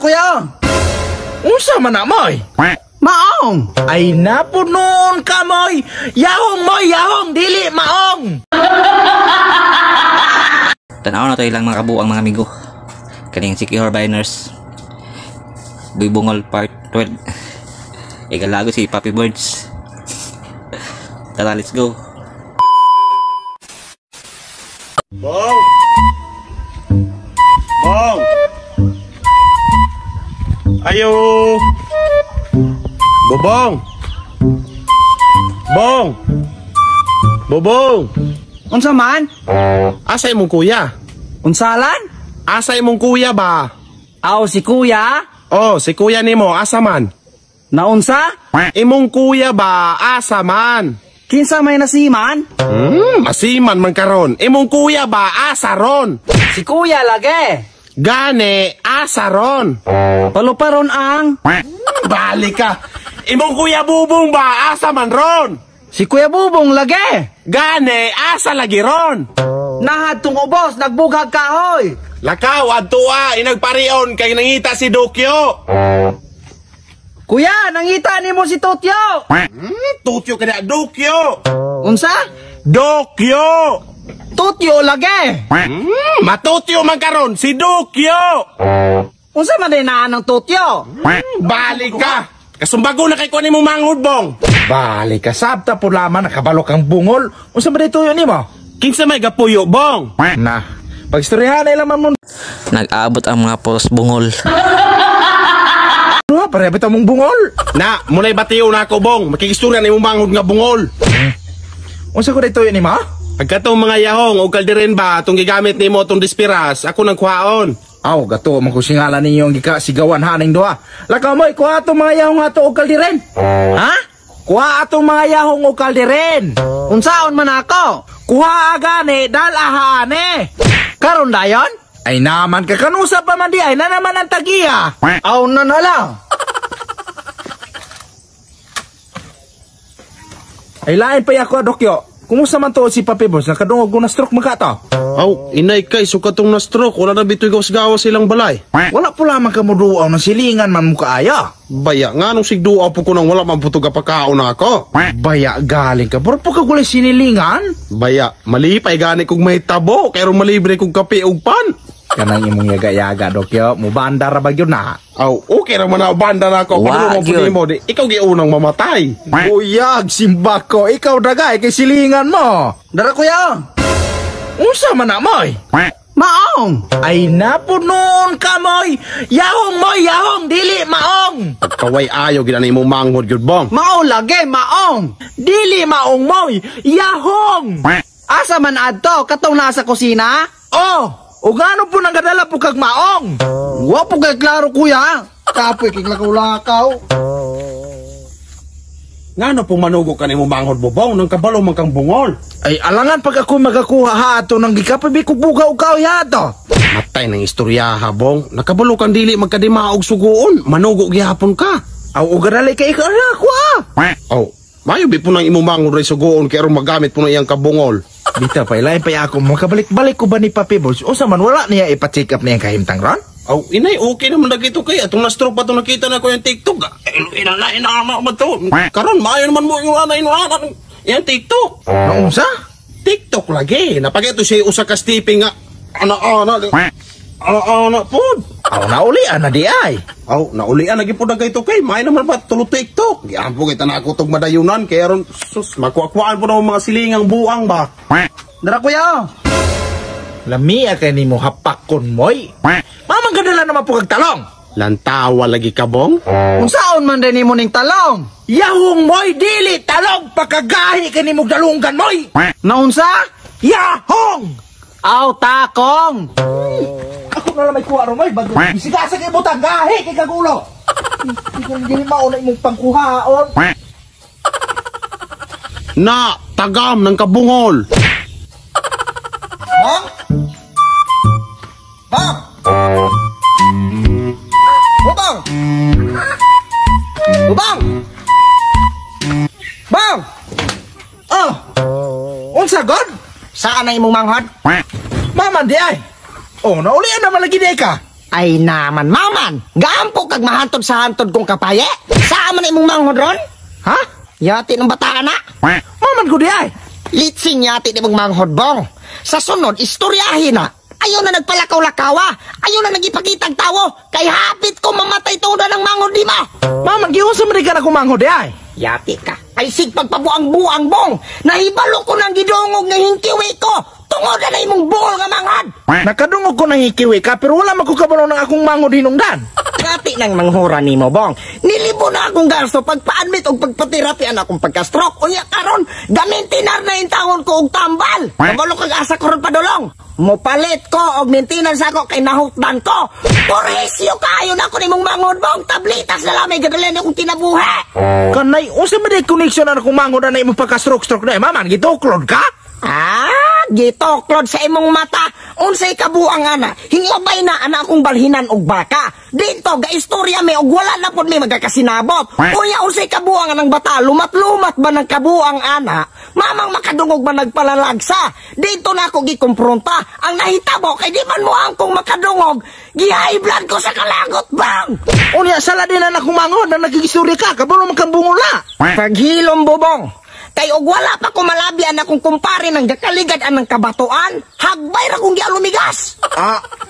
kuya. Unsa man na moy? Maong. Ay napunon ka moy. Yahong moy, yahong dili maong. Tanaw na to ilang mga kabuang mga amigo. Kaning Secure Biners. Buibungol part 12. Igalago si Papi Birds. Tara, let's go. Bong! Bong! Ayo! Bobong! Bong! Bobong! Unsa man? Asay mong kuya? Unsalan? Asay mong kuya ba? Aw si kuya? Oh, si kuya nimo asa man? Naunsa? Imong kuya ba asa man? Kinsa may nasiman? Masiman man karon. Imong kuya ba asa ron? Si kuya lagi. Gane asa ron. Paluparon ang. Balik ka. Imong kuya bubong ba asa man ron? Si kuya bubong lagi. Gane asa lagi ron. Nahad tong ubos nagbughag kahoy. Lakaw adtua inagparion kay nangita si Dokyo. Kuya, nangita nimo si Totyo. Totyo kada Dokyo. Unsa? Dokyo. Totyo lagi. Matutyo man karon si Dokyo. Unsa man din naan ng Totyo? Balik ka. Kasumbago na kay kuan imong manghudbong. Balik ka sabta po laman nakabalo kang bungol. Unsa man dito yun nimo? Kinsa may gapuyo bong? Na, pagstoryahan na laman mo. Nag-aabot ang mga poros bungol. Ano, parebit mong bungol. Na, mulay batiyo na ako bong. Makikistorya na imong manghud nga bungol. Unsa ko dito yun nimo? Pagkatong mga yahong o kaldiren ba itong gigamit nimo itong dispiras, ako nang kuhaon. Aw, gato man ko singalan ninyo ang sigawan haning duha. Lakaw mo, kuha atong mga yahong ato og kaldiren. Ha? Kuha atong mga yahong og kaldiren. Unsaon man ako? Kuha agane dal ahane. Karon dayon? Ay naman ka kanusa pa man di ay na naman ang tagiya. Aw na lang. Ay lain pa ako Dokyo. Kumusta man to si Papi Boss? Nakadungog ko na stroke magkato. Aw, inay kay sukatong na stroke. Wala na bitoy gawas-gawas silang balay. Wala po lamang ka mo duaw ng silingan man mo kaaya. Baya, nga nung sigduaw po ko nang wala man puto kapakaon na ako. Baya galing ka. Pero po ka gulay sinilingan. Baya, malipay gani kong may tabo. Kaya malibre kong kape ug pan. Kanang imong yaga-yaga Dokyo. Mubanda ra ba yun na? Aw, okay naman na banda na ako. Pagano mo po mo, ikaw giunang mamatay. Buyag, simba ko. Ikaw dagay kay silingan mo. Dara kuya. Unsa man na moy? Maong. Ay napunon ka moy. Yahong moy, yahong dili maong. Pagkaway ayaw ginana imong manghod gyud bong. Mao lagi maong. Dili maong moy. Yahong. Asa man adto katong nasa kusina? Oh. O gano po nang kadala po kag maong? Wa po kay klaro kuya. Kapoy kay lakaw-lakaw. Ngano pong manugo ka nimong manghod bobong nang kabalo man kang bungol. Ay alangan pag ako magakuha ha ato nang gikapabi ko buga o kaw yato. Matay ng istorya habong. Nakabalo kang dili magkadimaog suguon. Manugo gihapon ka. Aw o gadalay kay ikaw na ko ah. Oh, mayo bi po nang imong manghod ray suguon kay aron magamit po na iyang kabungol. Dito pa ilain pa ako makabalik-balik ko ba ni Papi Boss? O sa man wala niya ipa-check up niya kahimtang ron? Oh, inay, okay naman na ito kay. Atong na-stroke pa ito nakita na ko yung TikTok. Inalain na naman ito. Karon, maayo naman mo yung anay-anay yung TikTok. Naunsa? TikTok lagi. Napagito siya usa ka stepping nga. Ana-ana po. Aw naulian na di ay. Aw, naulian lagi po na ito kay. Maayo naman ba tulo TikTok. Yan po kita na ako itong madayunan. Kaya ron, sus, makuakuaan po na mga silingang buang ba. Dara kuya. Lamia kay nimo hapakon moy. Mamang gadala naman po kag talong. Lantawa lagi kabong. Unsaon man din nimo ning talong? Yahong moy dili talong pagkagahi kay nimo dalunggan moy. Naunsa? Yahong! Aw takong. Ako na lang may kuha ron moy bago. Bisigasa kay butang gahi kay kagulo. Hindi mauna imong pangkuhaon. Na, tagam ng kabungol. Bang? Bang! Bang! Bang! Bang! Oh! Unsa god? Saan ang imong manghod? Maman di ay. Oh, naulian naman lagi di ka. Ay naman, maman. Gaampo kag mahantod sa hantod kong kapaye. Saan man imong manghod ron? Ha? Yati ng bata na. Maman ko di ay. Litsing yati imong manghod bong. Sa sunod, istoryahin na. Ayaw na nagpalakaw-lakawa. Ayaw na nagipakitag tawo. Kay hapit ko mamatay to na ng manghod di ma. Maman, giunsa man ka na kumangho di ay. Yati ka. Ay sig pagpabuang-buang bong. Nahibalo ko ng gidungog nga hingkiwi ko. Tungod na imong buol nga manghod. Nakadungog ko ng hikiwi ka, pero wala magkukabalo ng akong manghod hinungdan. Ngati ng manghura ni mo, bong. Nilibo na akong gasto pagpa-admit o pagpatirapian akong pagka-stroke. Unya karon, gamintinar na yung taon ko og tambal. Kabalo kag asa ko ron padulong. Mopalit ko og maintenance ako kay nahutdan ko. Poresyo kayo na ko nimong manghod, bong. Tablitas na lamay gadalyan akong kinabuhi. Kanay, unsa man di connection na akong manghod na imong pagka-stroke na maman, gituklod ka? Gitoklod sa imong mata. Unsay kabuang ana. Hingabay na ana akong balhinan og baka. Dito gaistorya mi og wala na pud mi magakasinabot. Unya unsay kabuang anang bata. Lumat-lumat ba ng kabuang ana? Mamang makadungog ba nagpalalagsa? Dito na ako gikompronta. Ang nahitabo kay di man mo angkong makadungog. Gi-high blood ko sa kalagot bang. Unya sala din na akong manghod na nagigistorya ka, kabalo man kang bungula. Paghilom bubong. Kay og wala pa ko malabyan akong kumpare ng gakaligad anang kabatuan, hagbay ra kong gialumigas.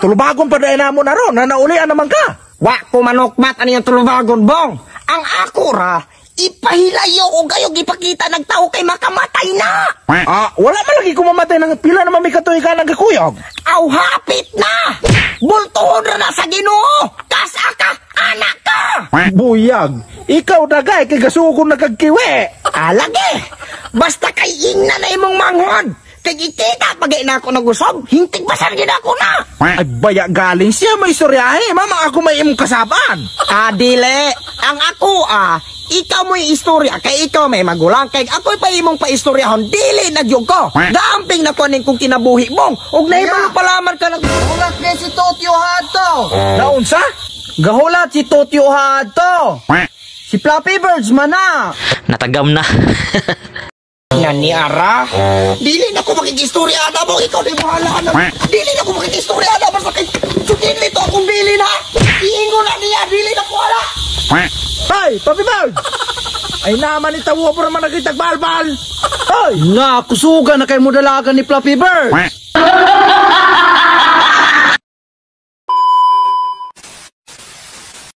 Tulubagon pa dahil na mo na ron, na naulian naman ka. Wa ko manukmat ano yung tulubagon, bong. Ang ako ra, ipahilayo o gayog ipakita nagtao kay makamatay na. Wala man lagi kumamatay ng pila na mamikatoy ka ng kakuyog. Aw, hapit na. Bultuhon ra na sa Ginoo. Kasa ka, anak ka. Buyag, ikaw dagay kay gasuko na kagkiwi. Alage, basta kay ingna na imong manghod. Kay ikita pagay na ako nagusog, hintig basar gid ako na. Ay baya galing siya may istoryahe, mama ako may imong kasaban. Dile, ang ako ikaw mo'y istorya, kay ikaw may magulang, kay ako'y pa imong paistoryahon, dili nagyog ko. Damping na kunin kong kinabuhi mong, ug naibalo palaman ka ng Hulat na si Totyo Hato. Naunsa? Gahulat si Totyo Hato. Si Flappy Birds mana. Natagam na. nga ni Ara. Dili na ko makikistorya na mo, ikaw di mo halaan. Dili na ko makikistorya na, basta kay sudin nito akong bili na. Iingo na niya, dili na ko hala. Hey, Flappy Bird! Ay naman itawo po naman nagkitagbalbal! Ay, nga, kusuga na kay mo dalagan ni Flappy Bird.